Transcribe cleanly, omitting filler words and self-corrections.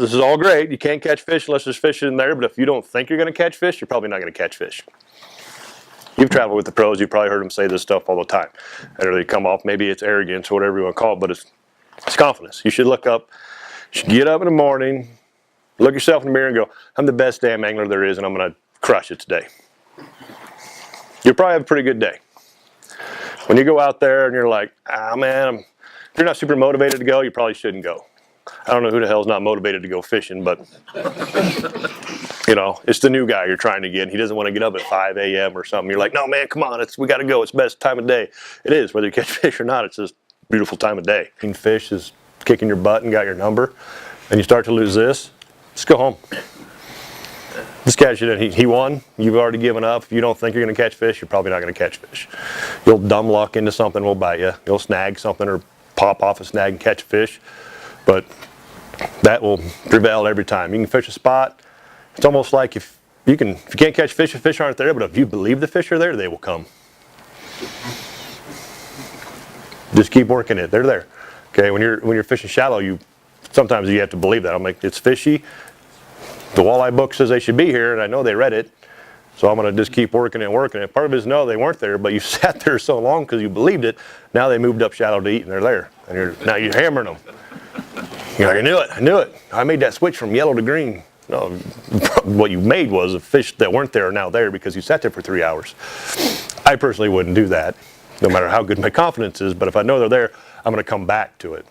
this is all great. You can't catch fish unless there's fish in there, but if you don't think you're going to catch fish, you're probably not going to catch fish. You've traveled with the pros, you've probably heard them say this stuff all the time. And they come off, maybe it's arrogance or whatever you want to call it, but it's confidence. You should look up, you should get up in the morning, look yourself in the mirror and go, I'm the best damn angler there is and I'm going to crush it today. You'll probably have a pretty good day. When you go out there and you're like, man, if you're not super motivated to go, you probably shouldn't go. I don't know who the hell's not motivated to go fishing, but you know, it's the new guy you're trying to get. He doesn't want to get up at 5 a.m. or something. You're like, no, man, come on, we got to go. It's the best time of day. It is, whether you catch fish or not. It's just a beautiful time of day. Fish is kicking your butt and got your number, and you start to lose this. Just go home. This catch it. He won. You've already given up. If you don't think you're going to catch fish, you're probably not going to catch fish. You'll dumb luck into something, will bite you. You'll snag something or pop off a snag and catch a fish, but that will prevail every time. You can fish a spot. It's almost like if you can't catch fish, if fish aren't there, but if you believe the fish are there, they will come. Just keep working it. They're there. Okay, when you're fishing shallow, sometimes you have to believe that. I'm like, it's fishy. The walleye book says they should be here, and I know they read it, so I'm going to just keep working it and working it. Part of it is no, they weren't there, but you sat there so long because you believed it. Now they moved up shallow to eat, and they're there, and now you're hammering them. You're like, I knew it. I made that switch from yellow to green. No, what you made was the fish that weren't there are now there because you sat there for 3 hours. I personally wouldn't do that, no matter how good my confidence is, but if I know they're there, I'm going to come back to it.